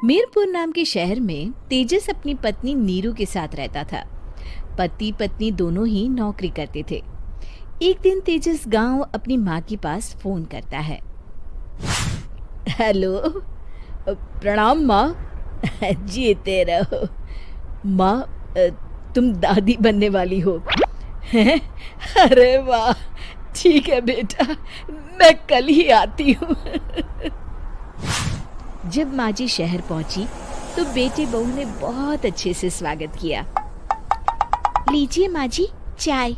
मीरपुर नाम के शहर में तेजस अपनी पत्नी नीरू के साथ रहता था। पति पत्नी दोनों ही नौकरी करते थे। एक दिन तेजस गांव अपनी माँ के पास फोन करता है। हेलो, प्रणाम माँ। जीते रहो माँ, तुम दादी बनने वाली हो हैं? अरे वाह, ठीक है बेटा, मैं कल ही आती हूँ। जब माँ जी शहर पहुंची तो बेटे बहू ने बहुत अच्छे से स्वागत किया। लीजिए माँ जी, चाय।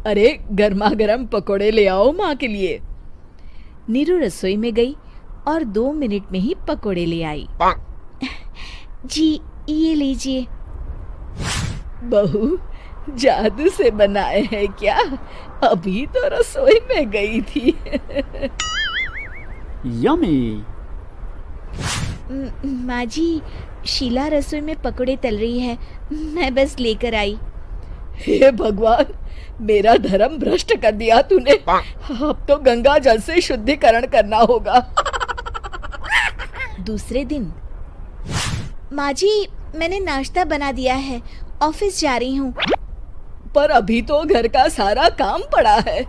अरे गर्मा गर्म पकोड़े ले आओ माँ के लिए। नीरू रसोई में गई और 2 मिनट में ही पकोड़े ले आई। जी ये लीजिए। बहू, जादू से बनाए हैं क्या? अभी तो रसोई में गई थी। यम्मी। माँ जी, शीला रसोई में पकोड़े तल रही है, मैं बस लेकर आई। हे भगवान, मेरा धर्म भ्रष्ट कर दिया तूने। अब तो गंगा जल से शुद्धिकरण करना होगा। दूसरे दिन, माँ जी मैंने नाश्ता बना दिया है, ऑफिस जा रही हूँ। पर अभी तो घर का सारा काम पड़ा है।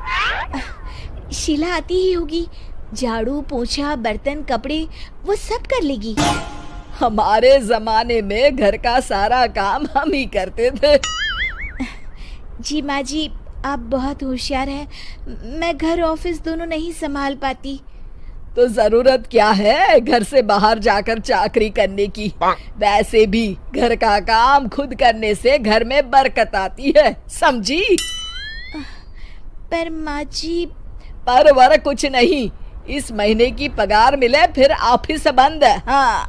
शीला आती ही होगी, झाड़ू पोछा बर्तन कपड़े वो सब कर लेगी। हमारे जमाने में घर का सारा काम हम ही करते थे। जी माँ जी, आप बहुत होशियार हैं, मैं घर ऑफिस दोनों नहीं संभाल पाती। तो जरूरत क्या है घर से बाहर जाकर चाकरी करने की? वैसे भी घर का काम खुद करने से घर में बरकत आती है, समझी? पर माँ जी। पर वर कुछ नहीं, इस महीने की पगार मिले फिर ऑफिस बंद। हाँ।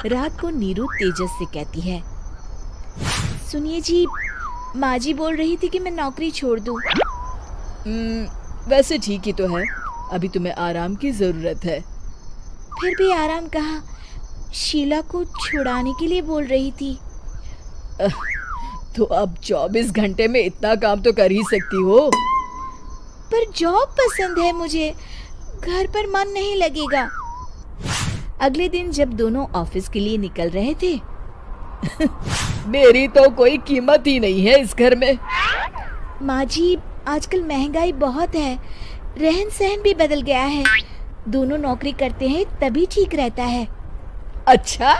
रात को नीरू तेजस से कहती है, सुनिए जी, माँ जी बोल रही थी कि मैं नौकरी छोड़ दूं। वैसे ठीक ही तो है, अभी तुम्हें आराम की जरूरत है। फिर भी आराम कहाँ, शीला को छुड़ाने के लिए बोल रही थी। तो अब 24 घंटे में इतना काम तो कर ही सकती हो। पर जॉब पसंद है मुझे, घर पर मन नहीं लगेगा। अगले दिन जब दोनों ऑफिस के लिए निकल रहे थे, मेरी तो कोई कीमत ही नहीं है इस घर में। माँ जी, आजकल महंगाई बहुत है, रहन सहन भी बदल गया है, दोनों नौकरी करते हैं तभी ठीक रहता है। अच्छा,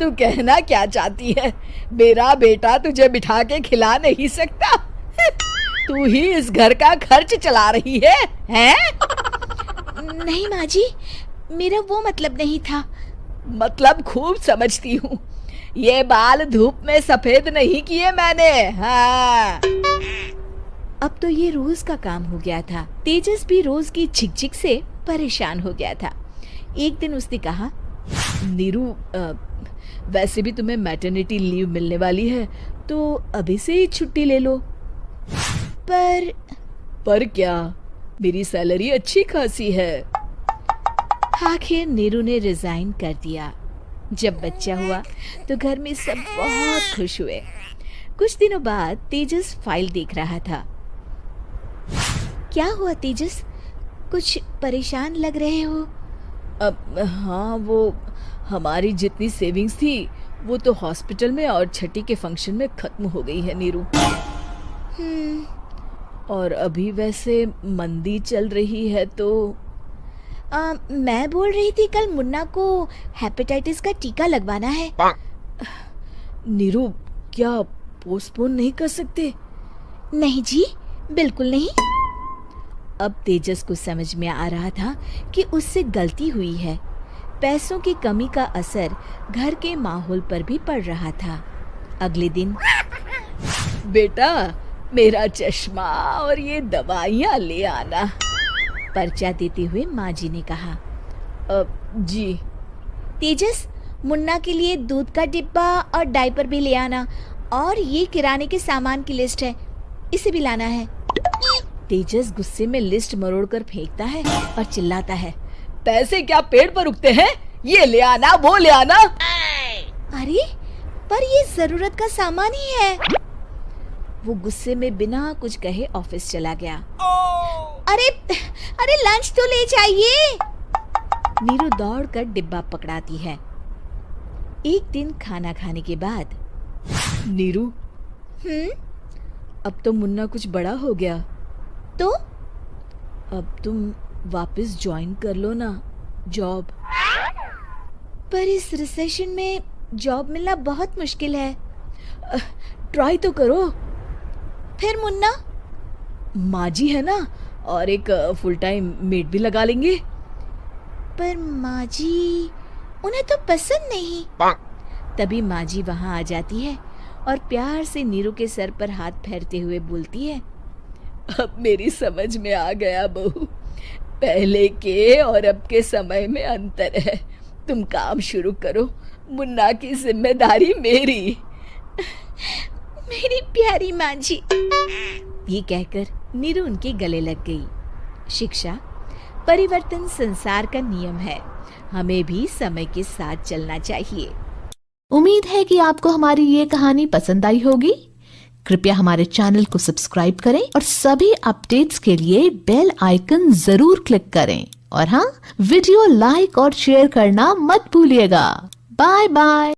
तू कहना क्या चाहती है? मेरा बेटा तुझे बिठा के खिला नहीं सकता? तू ही इस घर का खर्च चला रही है, हैं? नहीं माँ जी, मेरा वो मतलब नहीं था। मतलब खूब समझती हूँ, ये बाल धूप में सफेद नहीं किए मैंने। हाँ। अब तो ये रोज का काम हो गया था। तेजस भी रोज की झिकझिक से परेशान हो गया था। एक दिन उसने कहा, नीरू, वैसे भी तुम्हें मैटरनिटी लीव मिलने वाली है, तो अभी से ही छुट्टी ले लो। पर क्या, मेरी सैलरी अच्छी खासी है। आखिर नीरू ने रिजाइन कर दिया। जब बच्चा हुआ तो घर में सब बहुत खुश हुए। कुछ दिनों बाद तेजस फाइल देख रहा था। क्या हुआ तेजस, कुछ परेशान लग रहे हो? हाँ, वो हमारी जितनी सेविंग्स थी वो तो हॉस्पिटल में और छठी के फंक्शन में खत्म हो गई है नीरू। और अभी वैसे मंदी चल रही है तो मैं बोल रही थी कल मुन्ना को हेपेटाइटिस का टीका लगवाना है। नीरू, क्या पोस्टपोन नहीं कर सकते? नहीं जी, बिल्कुल नहीं। अब तेजस को समझ में आ रहा था कि उससे गलती हुई है। पैसों की कमी का असर घर के माहौल पर भी पड़ रहा था। अगले दिन, बेटा मेरा चश्मा और ये दवाइयाँ ले आना, पर्चा देते हुए माँ जी ने कहा। जी। तेजस, मुन्ना के लिए दूध का डिब्बा और डायपर भी ले आना, और ये किराने के सामान की लिस्ट है, इसे भी लाना है। तेजस गुस्से में लिस्ट मरोड़कर फेंकता है और चिल्लाता है, पैसे क्या पेड़ पर उगते हैं? ये ले आना, वो ले आना। अरे पर ये जरूरत का सामान ही है। वो गुस्से में बिना कुछ कहे ऑफिस चला गया। अरे लंच तो ले जाइए। नीरू दौड़कर डिब्बा पकड़ाती है एक दिन खाना खाने के बाद, नीरू, अब तो मुन्ना कुछ बड़ा हो गया, तो अब तुम वापस ज्वाइन कर लो ना जॉब। पर इस रिसेशन में जॉब मिलना बहुत मुश्किल है। ट्राई तो करो। फिर मुन्ना? माँ जी है ना, और एक फुल टाइम मेड भी लगा लेंगे। पर माँ जी, उन्हें तो पसंद नहीं। तभी माँ जी वहाँ आ जाती है और प्यार से नीरू के सर पर हाथ फेरते हुए बोलती है, अब मेरी समझ में आ गया बहू, पहले के और अब के समय में अंतर है। तुम काम शुरू करो, मुन्ना की जिम्मेदारी मेरी। मेरी प्यारी माँ जी। ये कहकर नीरू उनके गले लग गई। शिक्षा, परिवर्तन संसार का नियम है, हमें भी समय के साथ चलना चाहिए। उम्मीद है कि आपको हमारी ये कहानी पसंद आई होगी। कृपया हमारे चैनल को सब्सक्राइब करें और सभी अपडेट्स के लिए बेल आइकन जरूर क्लिक करें। और हाँ, वीडियो लाइक और शेयर करना मत भूलिएगा। Bye bye.